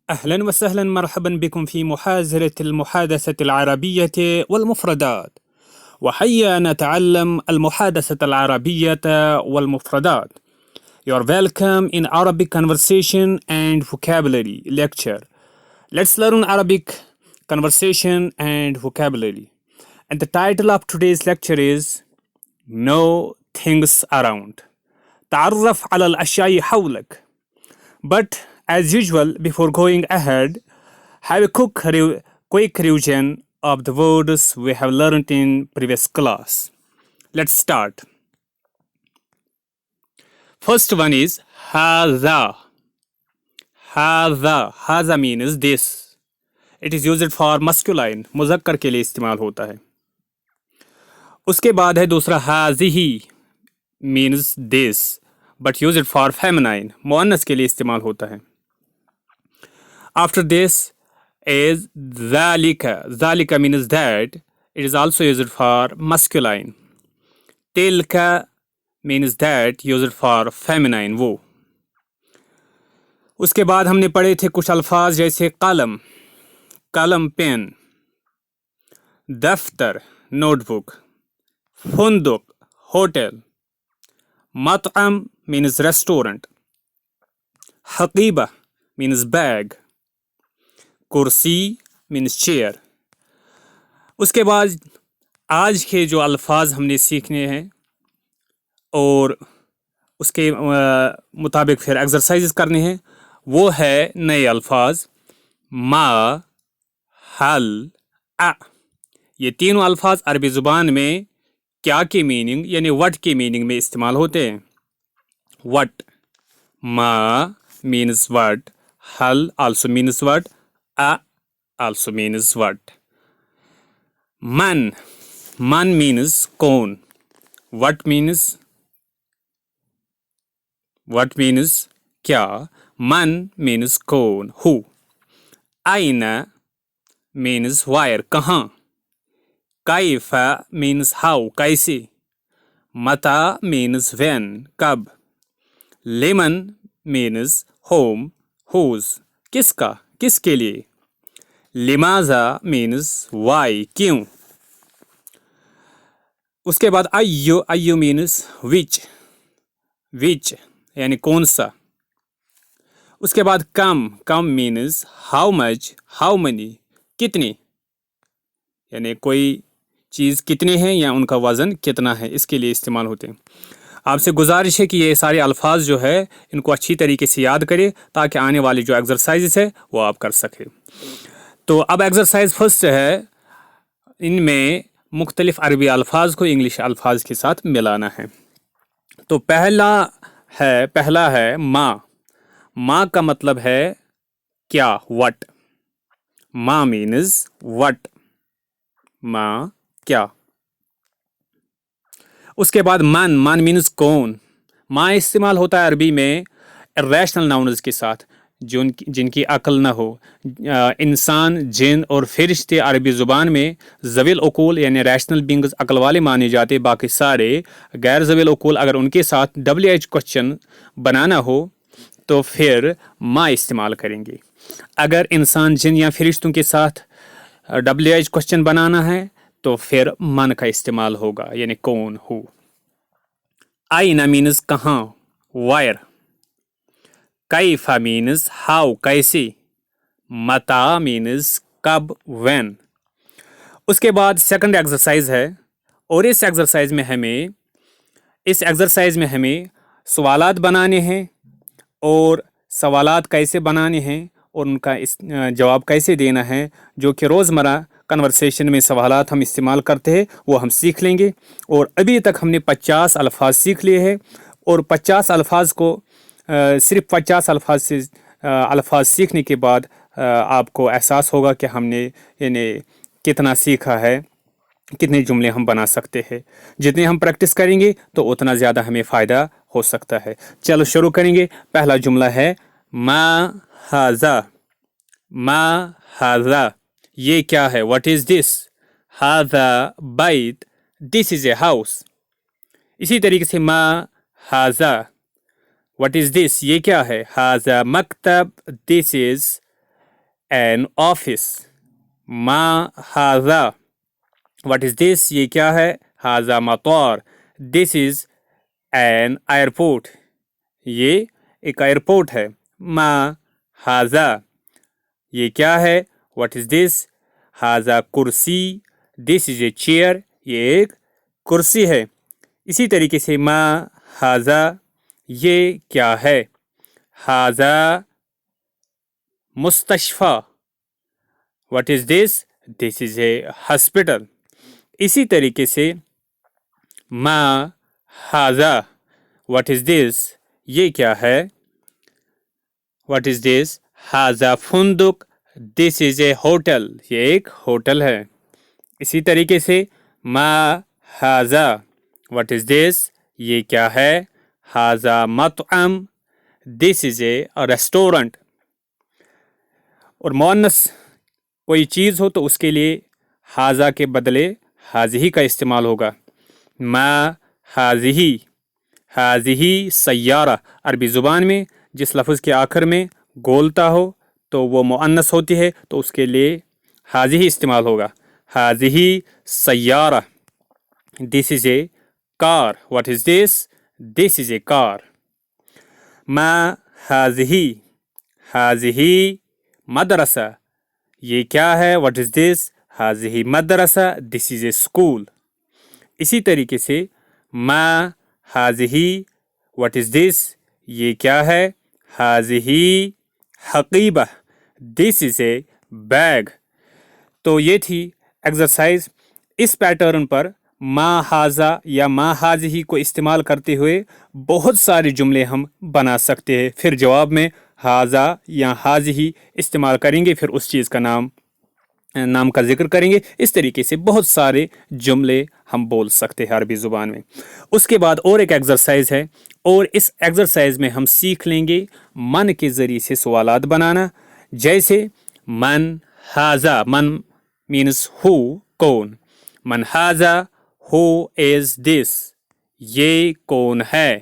أهلا وسهلا مرحبا بكم في محاذرة المحادثة العربية والمفردات. وهيا نتعلم المحادثة العربية والمفردات. You are welcome in Arabic conversation and vocabulary lecture. Let's learn Arabic conversation and vocabulary. And the title of today's lecture is Know Things Around. تعرف على الأشياء حولك. But as usual, before going ahead, have a quick revision of the words we have learned in previous class. Let's start. First one is haza. Haza. Haza means this. It is used for masculine. मुज़क्कर के लिए इस्तेमाल होता है. उसके बाद है दूसरा हाज़िही means this, but used for feminine. मुअन्नस के लिए इस्तेमाल होता है. After this is zalika. Zalika means that. It is also used for masculine. Tilka means that, used for feminine. वो. उसके बाद हमने पढ़े थे कुछ अल्फाज जैसे कलम, कलम पेन, दफ्तर नोटबुक, फुंदुक होटल, मतअम means restaurant, हकीबा means bag, कुर्सी means chair. उसके बाद आज के जो अल्फाज हमने सीखने हैं और उसके मुताबिक फिर एक्सरसाइजेस करने हैं, वो है नए अल्फाज मा, हल, आ. ये तीनों अल्फाज अरबी ज़ुबान में क्या के मीनिंग यानी वट के मीनिंग में इस्तेमाल होते हैं. वट, मा means what, hal also means what, a also means what. Man, man means कौन. What means क्या. Man means कौन, who. Aina means where, कहाँ. Kaifa means how, कैसे. Mata means when, कब. Liman means whom, whose, किसका, किसके लिए. लिमाजा means why, क्यों. उसके बाद अय्यु, अय्यु means which, which यानी कौन सा. उसके बाद कम, कम means how much, how many, कितनी यानी कोई चीज़ कितने हैं या उनका वज़न कितना है, इसके लिए इस्तेमाल होते हैं. आपसे गुजारिश है कि ये सारे अल्फाज जो है इनको अच्छी तरीके से याद करें ताकि आने वाली जो एक्सरसाइजेस है वो आप कर सकें. तो अब एक्सरसाइज फर्स्ट है, इनमें मुख्तलिफ अरबी अल्फाज को इंग्लिश अल्फाज के साथ मिलाना है. तो पहला है माँ. माँ का मतलब है क्या, वट. माँ मीन्स वट, माँ क्या. उसके बाद मन, मन मीन्स कौन. माँ इस्तेमाल होता है अरबी में इर्रेशनल नाउन्स के साथ, जिनकी अक्ल ना हो. इंसान, जिन और फरिश्ते अरबी ज़ुबान में ज़विल उकूल यानी रैशनल बींग्स अक्ल वाले माने जाते. बाकी सारे गैर ज़विल उकूल, अगर उनके साथ WH क्वेश्चन बनाना हो तो फिर माँ इस्तेमाल करेंगे. अगर इंसान, जिन या फरिश्तों के साथ WH क्वेश्चन बनाना है तो फिर मन का इस्तेमाल होगा यानी कौन, हु. आइना मीन्स कहाँ, वायर. कैफा मीन्स हाउ, कैसे. मता मीन्स कब, व्हेन. उसके बाद सेकंड एक्सरसाइज है और इस एक्सरसाइज में हमें सवालात बनाने हैं और सवालात कैसे बनाने हैं और उनका जवाब कैसे देना है, जो कि रोज़मर्रा कन्वर्सेशन में सवालात हम इस्तेमाल करते हैं वो हम सीख लेंगे. और अभी तक हमने 50 अल्फाज सीख लिए हैं और 50 अल्फाज को सिर्फ 50 अल्फाज सीखने के बाद आपको एहसास होगा कि हमने यानी कितना सीखा है, कितने जुमले हम बना सकते हैं. जितने हम प्रैक्टिस करेंगे तो उतना ज़्यादा हमें फ़ायदा हो सकता है. चलो शुरू करेंगे. पहला जुमला है मा हाज़ा. मा हाज़ा, ये क्या है, व्हाट इज़ दिस. हाज़ा बैत, दिस इज़ ए हाउस. इसी तरीके से मा हाज़ा, व्हाट इज़ दिस, ये क्या है. हाज़ा मकतब, दिस इज़ an office. ما هذا, what is this, یہ کیا ہے, هذا مطار, this is an airport, یہ ایک ایئرپورٹ ہے. ما هذا, یہ کیا ہے, what is this, هذا کرسی, this is a chair, یہ ایک کرسی ہے. اسی طریقے سے ما هذا, یہ کیا ہے, هذا مستشفی, what is this, this is a hospital. اسی طریقے سے ما هذا, what is this, یہ کیا ہے, what is this, هذا فندق, this is a hotel, یہ ایک ہوٹل ہے. اسی طریقے سے ما هذا, what is this, یہ کیا ہے, هذا مطعم, this is a restaurant. اور مؤنث کوئی چیز ہو تو اس کے لیے هذا کے بدلے هذه کا استعمال ہوگا. ما هذه, هذه سیارہ. عربی زبان میں جس لفظ کے آخر میں گولتا ہو تو وہ مؤنث ہوتی ہے, تو اس کے لیے هذه استعمال ہوگا. هذه سیارہ. This is a car. What is this? This is a car. ما هذه, هذه مدرسہ, یہ کیا ہے, what is this, هذه مدرسہ, this is a school. اسی طریقے سے ما هذه, what is this, یہ کیا ہے, هذه حقیبہ, this is a bag. تو یہ تھی ایکسرسائز. اس پیٹرن پر ما هذا یا ما هذه کو استعمال کرتے ہوئے بہت سارے جملے ہم بنا سکتے ہیں. پھر جواب میں هذا یا هذه استعمال کریں گے, پھر اس چیز کا نام کا ذکر کریں گے. اس طریقے سے بہت سارے جملے ہم بول سکتے ہیں عربی زبان میں. اس کے بعد اور ایک ایکسرسائز ہے, اور اس ایکسرسائز میں ہم سیکھ لیں گے من کے ذریعے سے سوالات بنانا. جیسے من هذا, من means who, کون. من هذا, who is this, یہ کون ہے.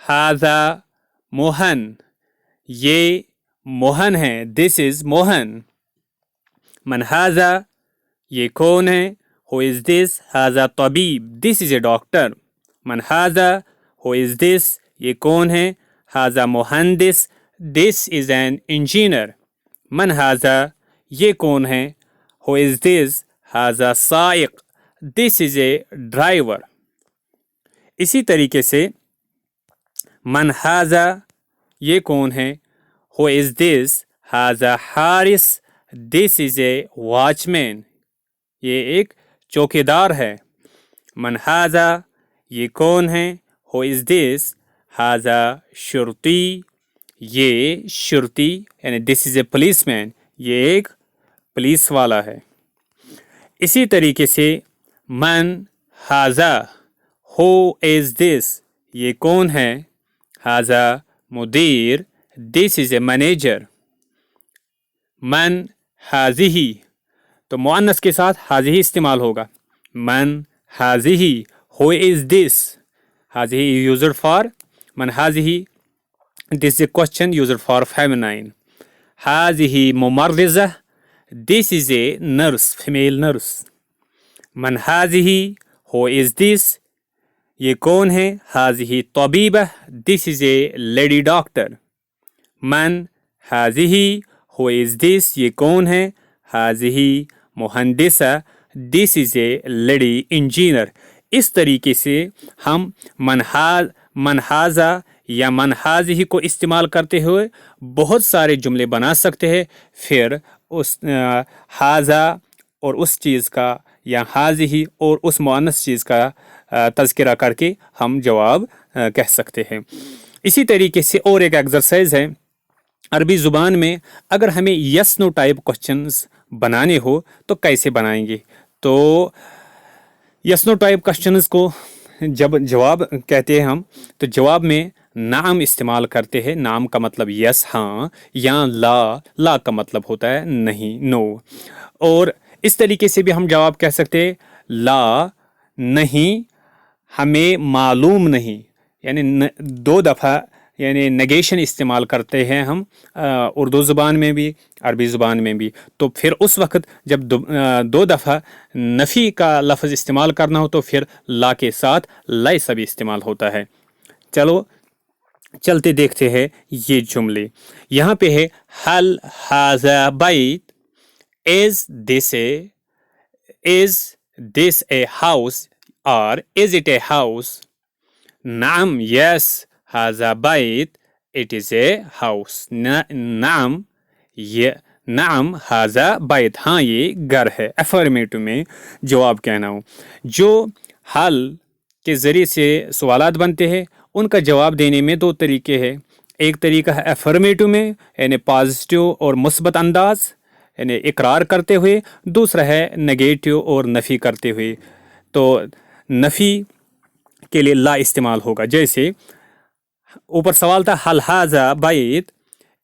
هذا موہن, یہ موہن ہے, this is موہن. من هذا, یہ کون ہے, who is this, هذا طبیب, this is a doctor. من هذا, who is this, یہ کون ہے, هذا مہندس, this is an engineer. من هذا, یہ کون ہے, who is this, هذا سائق, this is a driver. اسی طریقے سے من هذا, یہ کون ہے, who is this, هذا Haris, this is a watchman, یہ ایک چوکیدار ہے. من هذا, یہ کون ہے, who is this, هذا شرطی, یہ شرطی یعنی this is a policeman, یہ ایک پولیس والا ہے. اسی طریقے سے من هذا, who is this, یہ کون ہے, هذا مدیر, this is a manager. من هذه, تو مؤنث کے ساتھ هذه استعمال ہوگا. من هذه, who is this, هذه used for, من هذه, this is a question used for feminine. هذه ممرضة, this is a nurse, female nurse. من هذه, who is this, یہ کون ہے, هذه طبیبہ, this is a lady doctor. من هذه, who is this, یہ کون ہے, هذه مہندسہ, this is a lady engineer. اس طریقے سے ہم من هذا یا من هذه کو استعمال کرتے ہوئے بہت سارے جملے بنا سکتے ہیں. پھر اس هذا اور اس چیز کا یا هذه اور اس مؤنث چیز کا تذکرہ کر کے ہم جواب کہہ سکتے ہیں. اسی طریقے سے اور ایک ایکسرسائز ہے عربی زبان میں, اگر ہمیں یس نو ٹائپ کوشچنز بنانے ہو تو کیسے بنائیں گے. تو یس نو ٹائپ کوشچنز کو جب جواب کہتے ہیں ہم, تو جواب میں نعم استعمال کرتے ہیں. نعم کا مطلب یس, ہاں, یا لا کا مطلب ہوتا ہے نہیں, نو. اور اس طریقے سے بھی ہم جواب کہہ سکتے ہیں لا, نہیں, ہمیں معلوم نہیں, یعنی 2 دفعہ यानी नेगेशन इस्तेमाल करते हैं हम उर्दू ज़ुबान में भी, अरबी ज़ुबान में भी। तो फिर उस वक्त जब दो दफ़ा नफ़ी का लफ्ज़ इस्तेमाल करना हो तो फिर ला के साथ लैस भी इस्तेमाल होता है। चलो चलते देखते हैं ये जुमले। यहाँ पे है हल हाज़ा बैत, इज़ दिस ए हाउस और इज़ इट ए हाउस। नाम यस हाज़ा बैत, इट इज़ ए हाउस। नाम ये नाम हाज़ा बैत, हाँ ये घर है। अफर्मेटिव में जवाब कहना हो। जो हल के ज़रिए से सवालात बनते हैं उनका जवाब देने में दो तरीके हैं। एक तरीका है अफर्मेटिव में, यानी पॉजिटिव और मुस्बत अंदाज, यानी इकरार करते हुए। दूसरा है नेगेटिव और नफ़ी करते हुए। तो नफ़ी के लिए ला इस्तेमाल होगा। जैसे ऊपर सवाल था हल हाज़ा बैत,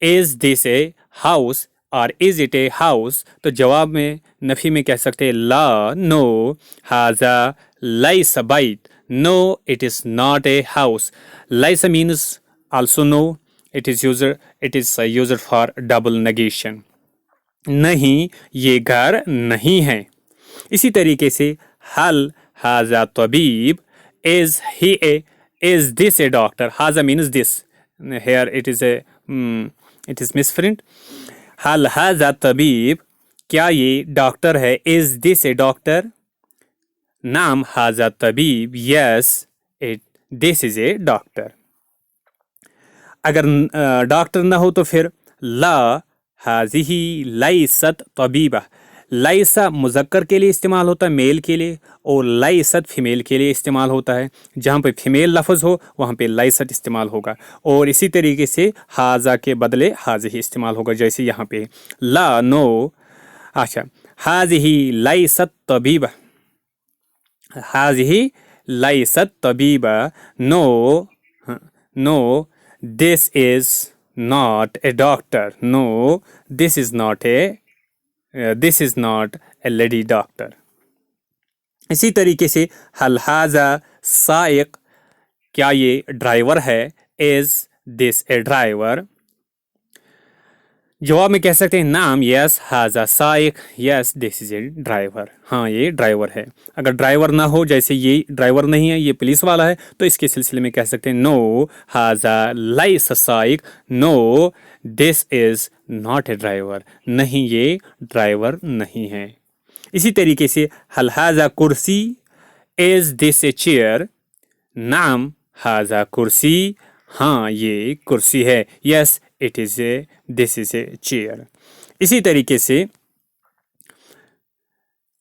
इज़ दिस ए हाउस और इज़ इट ए हाउस। तो जवाब में नफ़ी में कह सकते हैं ला, नो, हाज़ा लैस बैत, no it is not a house. लैस means also no, it is user for double negation। नहीं ये घर नहीं है। इसी तरीके से हल हाज़ा तबीब, is this a doctor। हाज़ा means this, here it is misprint। हल हाज़ा तबीब, क्या ये डॉक्टर है। is this a doctor। नाम हाज़ा तबीब, yes this is a doctor। अगर डॉक्टर ना हो तो फिर ला हाज़िही लैसत तबीबा। लैसा मुज़क्कर के लिए इस्तेमाल होता है, मेल के लिए, और लैसत फीमेल के लिए इस्तेमाल होता है। जहाँ पे फीमेल लफ्ज़ हो वहाँ पे लैसत इस्तेमाल होगा। और इसी तरीके से हाज़ा के बदले हाज़िही इस्तेमाल होगा। जैसे यहाँ पे ला, नो, अच्छा हाज़िही लैसत तबीबा, हाज़िही लैसत तबीबा, no this is not a doctor। no this is not a lady doctor। इसी तरीके से हल हाज़ा साइक, क्या ये ड्राइवर है। is this a driver। जवाब में कह सकते हैं नाम यस हाज़ा साइक, yes this is a driver, हाँ ये ड्राइवर है। अगर ड्राइवर ना हो, जैसे ये ड्राइवर नहीं है ये पुलिस वाला है, तो इसके सिलसिले में कह सकते हैं नो हाज़ा लैस साइक, no this is not a driver, नहीं ये ड्राइवर नहीं है। इसी तरीके से हल हाज़ा कुर्सी, इज़ दिस ए चेयर। नाम हाज़ा कुर्सी, हाँ ये कुर्सी है, yes it is A this is A chair. इसी तरीके से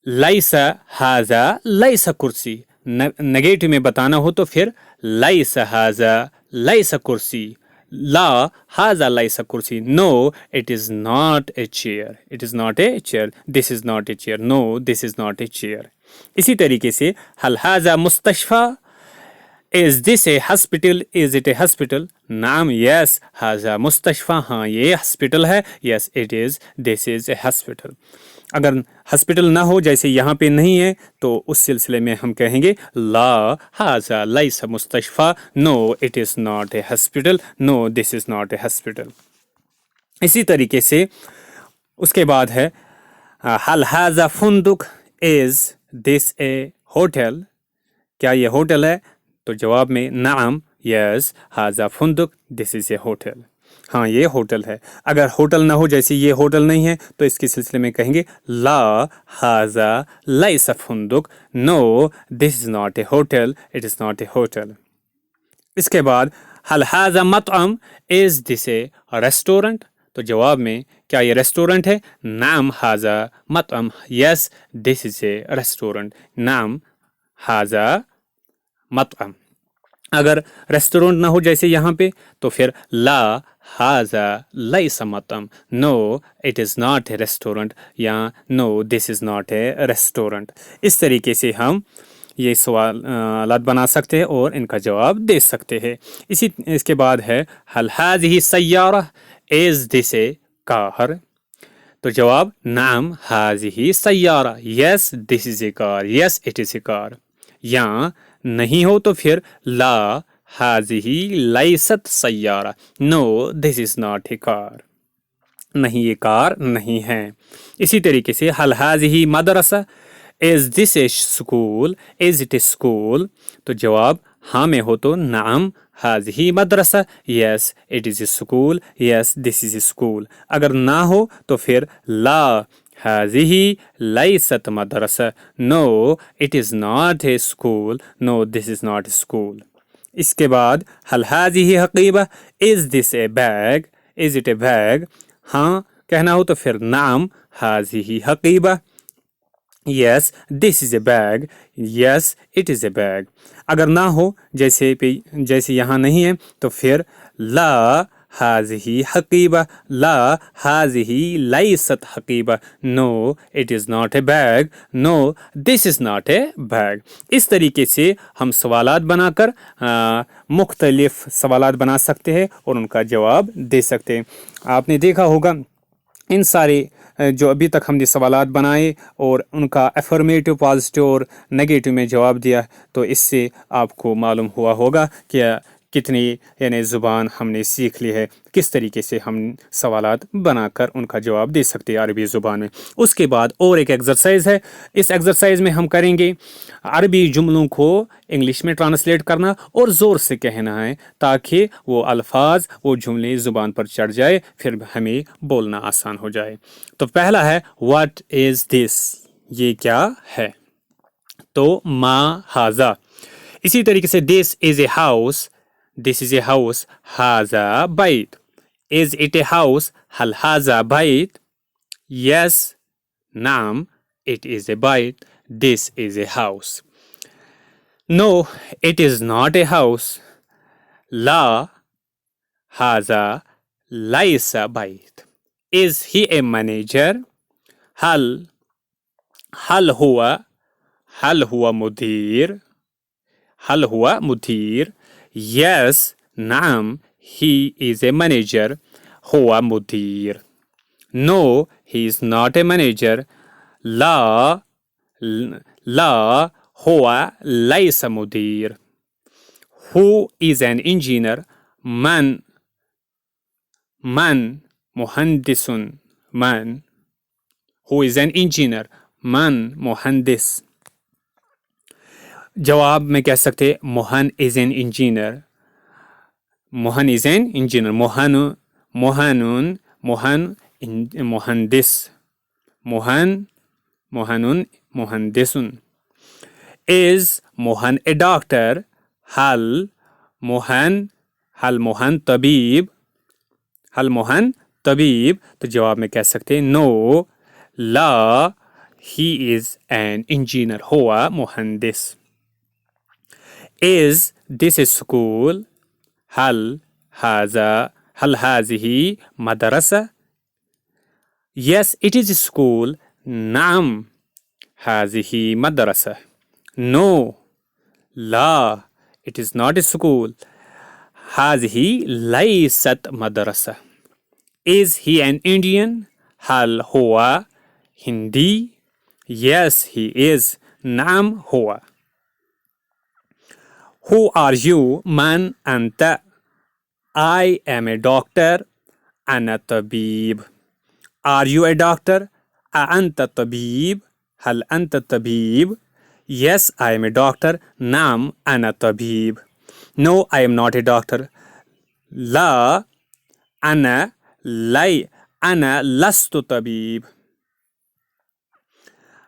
लैसा हाज़ा लैसा कुर्सी, नेगेटिव में बताना हो तो फिर लैसा हाज़ा लैसा कुर्सी, ला हाज़ा लैसा कुर्सी, no it is not a chair, it is not a chair, this is not a chair, no this is not a chair. इसी तरीके से हल हाज़ा मुस्तशफ़ा, is this a hospital, is it a hospital। नाम yes हाज़ा मुस्तशफ़ा, हाँ ये hospital है, yes it is this is a hospital। अगर hospital ना हो, जैसे यहाँ पे नहीं है, तो उस सिलसिले में हम कहेंगे ला हाज़ा लैसा मुस्तशफ़ा, no it is not a hospital, no this is not a hospital. इसी तरीके से उसके बाद है हल हाज़ा फुंदुक, इज़ दिस ए होटल, क्या ये होटल है। तो जवाब में नाम यस हाज़ा फुंदुक, दिस इज़ ए होटल, हाँ ये होटल है। अगर होटल ना हो, जैसे ये होटल नहीं है, तो इसके सिलसिले में कहेंगे ला हाज़ा लैसा फुंदुक, no this is not a hotel, it is not a hotel. इसके बाद हल हाज़ा मतअम, इज़ दिस ए रेस्टोरेंट। तो जवाब में क्या ये रेस्टोरेंट है। नाम हाज़ा मतअम, yes this is a restaurant, नाम हाज़ा मतअम। अगर रेस्टोरेंट ना हो, जैसे यहाँ पे, तो फिर ला हाज़ा लैसा मतअम, no it is not a restaurant, या no this is not a restaurant. इस तरीके से हम ये सवालात बना सकते हैं और इनका जवाब दे सकते हैं। इसके बाद है हल हाज़िही सय्यारा, इज़ दिस ए कार। तो जवाब नाम हाज़िही सय्यारा, yes this is a car, yes it is a car. या नहीं हो तो फिर ला हाज़िही लैसत सय्यारा। No this is not a car. नहीं ये कार नहीं है। इसी तरीके से हल हाज़िही मदरसा, is this a school, is it a school. तो जवाब हाँ में हो तो नाम हाज़िही मदरसा, yes it is a school, yes this is a school. अगर ना हो तो फिर ला हाज़िही लैसत मदरसा, no it is not a school, no this is not a school. इसके बाद हल हाज़िही हकीबा, is this a bag, is it a bag. हाँ कहना हो तो फिर नाम हाज़िही हकीबा, yes this is a bag, yes it is a bag. अगर ना हो जैसे यहाँ नहीं है तो फिर ला हाज़िही हकीबा, ला हाज़िही लैसत हकीबा, no it is not a bag, no this is not a bag. इस तरीके से हम सवालात बनाकर मुख्तलिफ सवालात बना सकते हैं और उनका जवाब दे सकते हैं। आपने देखा होगा इन सारे जो अभी तक हमने सवालात बनाए और उनका अफर्मेटिव, पॉजिटिव और नेगेटिव में जवाब दिया, तो इससे आपको मालूम हुआ होगा कि कितनी यानी ज़ुबान हमने सीख ली है, किस तरीके से हम सवालात बनाकर उनका जवाब दे सकते हैं अरबी ज़ुबान में। उसके बाद और एक एक्सरसाइज है। इस एक्सरसाइज में हम करेंगे अरबी जुमलों को इंग्लिश में ट्रांसलेट करना और ज़ोर से कहना है ताकि वो अल्फाज, वो जुमले ज़ुबान पर चढ़ जाए, फिर हमें बोलना आसान हो जाए। तो पहला है व्हाट इज़ दिस, ये क्या है? तो मा हाजा। इसी तरीके से this is a house, this is a house, हाजा बैत। इज़ इट ए हाउस, हल हाजा बैत? यस, नाम, it is a bite, this is a house. No, it is not a house. La haza laisa bite. Is he a manager? हल हुआ मुदीर, हल हुआ मुदीर? Yes, नाम, he is a manager, हुआ मुदीर? No, he is not a manager. لا هو ليس مدير. Who is an engineer? من مهندس. من Who is an engineer? من مهندس. जवाब में कह सकते Mohan is an engineer. Mohan is an engineer. Mohan मुहंदिस. Mohan मुहंदिसुन. Is Mohan a doctor? हल मोहन तबीब. हल मोहन तबीब? तो जवाब में कह सकते हैं नो, ला he is an engineer, हुआ मुहंदिस. Is this a school? हल हाज़िही मदरसा? Yes, it is a school. नाम, हाज़िही मदरसा. No, La it is not a school. हाज़िही लैसत मदरसा. Is he an Indian? हल हुआ हिंदी? Yes, he is. नाम, हुआ. Who are you? Man anta? I am a doctor. أنا طبيب. Are you a doctor? أأنت طبيب؟ هل أنت طبيب؟ Yes, I am a doctor. نعم أنا طبيب. No, I am not a doctor. لا أنا لست طبيب.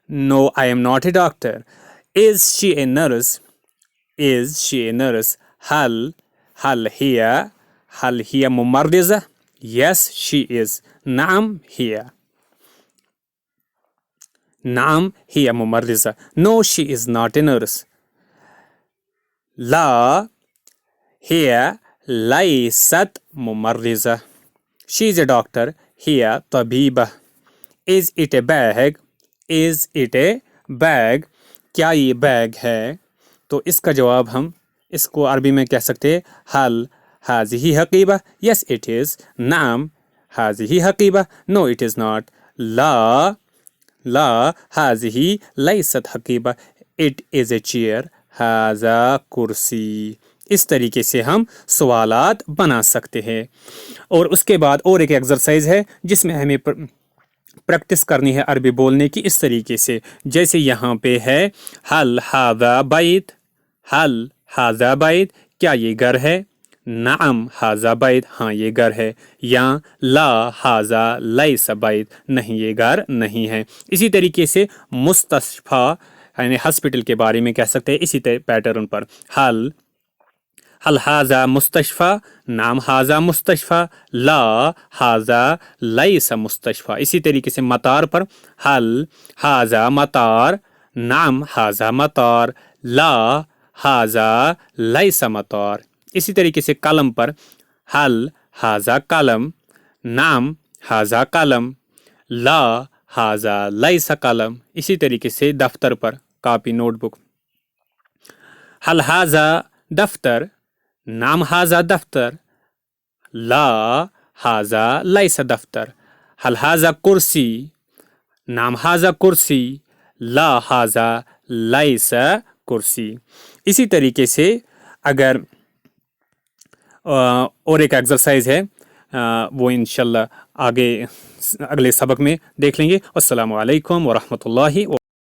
No, I am not a doctor. Is she a nurse? Is she a nurse? هل هي ممرضة؟ Yes, she is. نعم هي. نعم هي ممرضة. No, she is not a nurse. Law he ليست ممرضة. She is a doctor. He طبيبة. Is it a bag? Is it a bag? क्या ये bag है? तो इसका जवाब हम इसको अरबी में कह सकते हैं हल हाज़िही हकीबा? Yes, it is. नाम, हाज़िही हकीबा? No, it is not. ला हाज़िही लैसत हकीबा. It is a chair. हाज़ा कुर्सी. اس طریقے سے ہم سوالات بنا سکتے ہیں. اور اس کے بعد اور ایک ایکسرسائز ہے جس میں ہمیں پریکٹس کرنی ہے عربی بولنے کی اس طریقے سے. جیسے یہاں پہ ہے حل ھذا بیت، حل ھذا بیت، کیا یہ گھر ہے؟ نعم ھذا بیت، ہاں یہ گھر ہے. یا لا ھذا لیس بیت، نہیں یہ گھر نہیں ہے. اسی طریقے سے مستشفی یعنی ہاسپٹل کے بارے میں کہہ سکتے ہیں اسی پیٹرن پر. حل ھذا مستشفی، نعم ھذا مستشفی، لا ھذا لیس مستشفی. اسی طریقے سے مطار پر حل ھذا مطار، نعم ھذا مطار، لا ھذا لیس مطار. اسی طریقے سے قلم پر حل ھذا قلم، نعم ھذا قلم، لا ھذا لیس قلم. اسی طریقے سے دفتر پر کاپی نوٹ بک حل ھذا دفتر، نعم ھذا دفتر، لا ھذا لیس دفتر. حل ھذا کرسی، نعم ھذا کرسی، لا ھذا لیس کرسی. اسی طریقے سے اگر اور ایک ایکسرسائز ہے وہ انشاءاللہ آگے اگلے سبق میں دیکھ لیں گے. السلام علیکم ورحمۃ اللہ